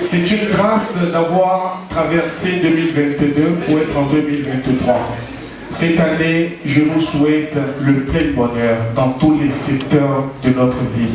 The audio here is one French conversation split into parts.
C'est une grâce d'avoir traversé 2022 pour être en 2023. Cette année, je vous souhaite le plein bonheur dans tous les secteurs de notre vie.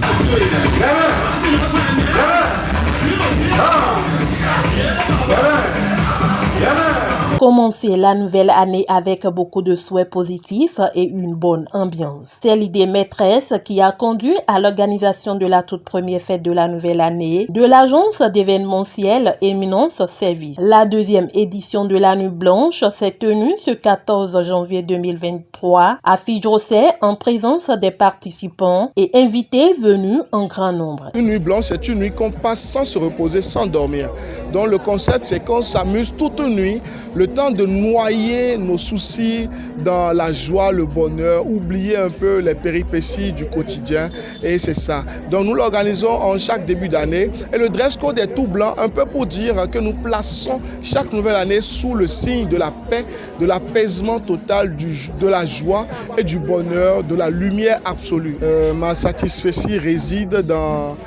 Commencer la nouvelle année avec beaucoup de souhaits positifs et une bonne ambiance. C'est l'idée maîtresse qui a conduit à l'organisation de la toute première fête de la nouvelle année de l'agence d'événementiel Éminence Service. La deuxième édition de la Nuit Blanche s'est tenue ce 14 janvier 2023 à Fidjrosset en présence des participants et invités venus en grand nombre. Une nuit blanche, c'est une nuit qu'on passe sans se reposer, sans dormir. Donc le concept, c'est qu'on s'amuse toute nuit, le temps de noyer nos soucis dans la joie, le bonheur, oublier un peu les péripéties du quotidien, et c'est ça. Donc nous l'organisons en chaque début d'année et le dress code est tout blanc, un peu pour dire que nous plaçons chaque nouvelle année sous le signe de la paix, de l'apaisement total, de la joie et du bonheur, de la lumière absolue. Ma satisfaction réside dans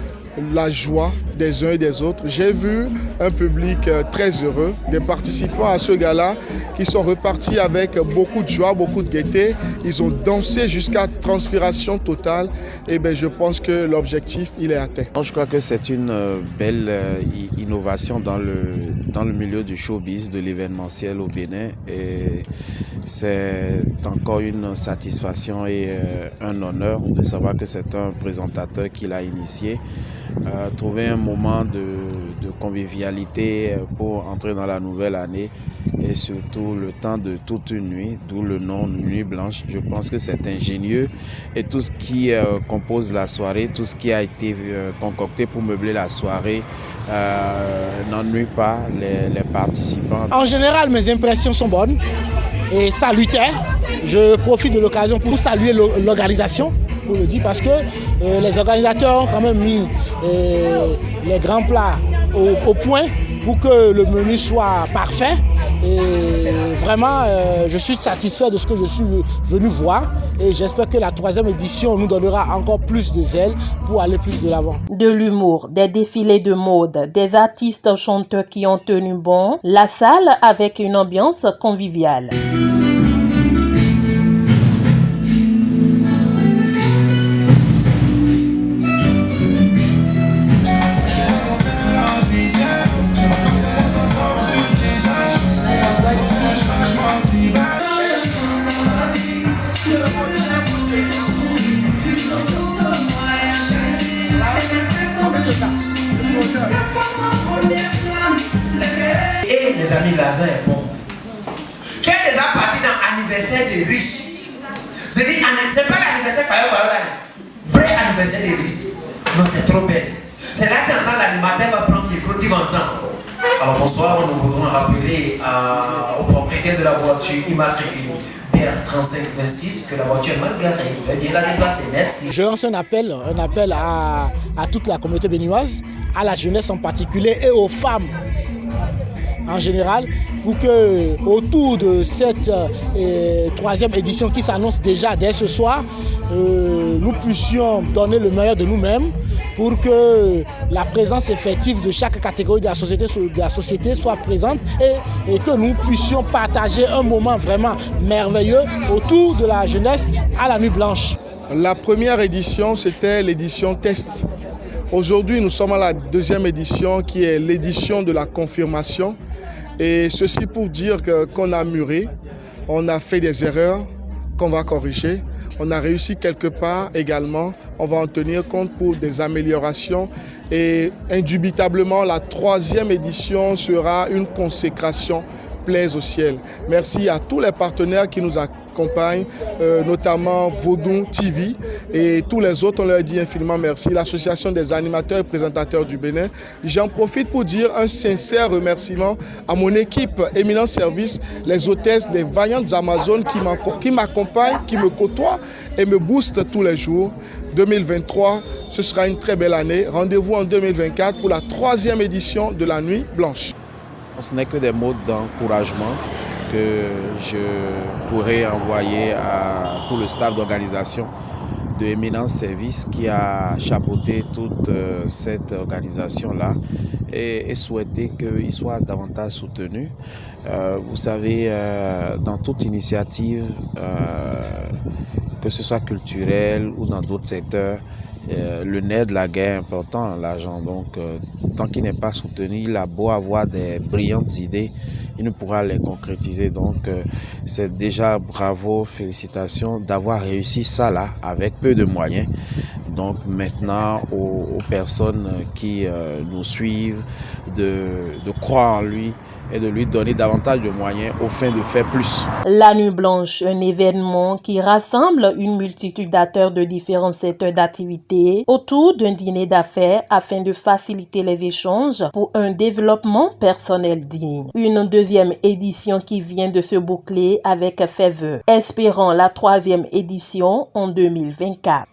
la joie des uns et des autres. J'ai vu un public très heureux, des participants à ce gala qui sont repartis avec beaucoup de joie, beaucoup de gaieté. Ils ont dansé jusqu'à transpiration totale et je pense que l'objectif, il est atteint. Je crois que c'est une belle innovation dans le milieu du showbiz, de l'événementiel au Bénin, et c'est encore une satisfaction et un honneur de savoir que c'est un présentateur qui l'a initié. Trouver un moment de convivialité pour entrer dans la nouvelle année et surtout le temps de toute une nuit, d'où le nom Nuit Blanche. Je pense que c'est ingénieux et tout ce qui compose la soirée, tout ce qui a été concocté pour meubler la soirée n'ennuie pas les participants. En général, mes impressions sont bonnes et salutaires. Je profite de l'occasion pour saluer l'organisation, pour le dire, parce que les organisateurs ont quand même mis les grands plats au point pour que le menu soit parfait. Et vraiment, je suis satisfait de ce que je suis venu voir et j'espère que la troisième édition nous donnera encore plus de zèle pour aller plus de l'avant. De l'humour, des défilés de mode, des artistes chanteurs qui ont tenu bon, la salle avec une ambiance conviviale. Et les amis, l'argent est bon. Qui est déjà parti dans l'anniversaire des riches? Je dis, c'est pas l'anniversaire par là. Vrai anniversaire des riches. Non, c'est trop belle. C'est là que tu entends l'animateur va prendre le micro, tu vas entendre. Alors bonsoir, nous voudrons rappeler au propriétaire de la voiture immatriculée BR3526 que la voiture est mal garée. Il la déplacer. Merci. Je lance un appel à toute la communauté béninoise, à la jeunesse en particulier et aux femmes en général, pour que autour de cette troisième édition qui s'annonce déjà dès ce soir, nous puissions donner le meilleur de nous-mêmes pour que la présence effective de chaque catégorie de la société soit présente et que nous puissions partager un moment vraiment merveilleux autour de la jeunesse à la Nuit Blanche. La première édition, c'était l'édition test. Aujourd'hui, nous sommes à la deuxième édition qui est l'édition de la confirmation. Et ceci pour dire qu'on a mûri, on a fait des erreurs qu'on va corriger. On a réussi quelque part également, on va en tenir compte pour des améliorations et indubitablement la troisième édition sera une consécration plaise au ciel. Merci à tous les partenaires qui nous accompagnent, notamment Vaudou TV et tous les autres, on leur dit infiniment merci. L'Association des animateurs et présentateurs du Bénin. J'en profite pour dire un sincère remerciement à mon équipe Éminence Service, les hôtesses, les vaillantes Amazones qui m'accompagnent, qui me côtoient et me boostent tous les jours. 2023, ce sera une très belle année. Rendez-vous en 2024 pour la troisième édition de la Nuit Blanche. Ce n'est que des mots d'encouragement que je pourrais envoyer à tout le staff d'organisation de Éminence Service qui a chapeauté toute cette organisation-là et souhaité qu'il soit davantage soutenu. Vous savez, dans toute initiative, que ce soit culturelle ou dans d'autres secteurs, le nerf de la guerre est important, l'argent. Donc, tant qu'il n'est pas soutenu, il a beau avoir des brillantes idées, il ne pourra les concrétiser. Donc, c'est déjà bravo, félicitations d'avoir réussi ça là, avec peu de moyens. Donc, maintenant, aux personnes qui nous suivent, de croire en lui et de lui donner davantage de moyens au fin de faire plus. La Nuit Blanche, un événement qui rassemble une multitude d'acteurs de différents secteurs d'activité autour d'un dîner d'affaires afin de faciliter les échanges pour un développement personnel digne. Une deuxième édition qui vient de se boucler avec ferveur, espérant la 3e édition en 2024.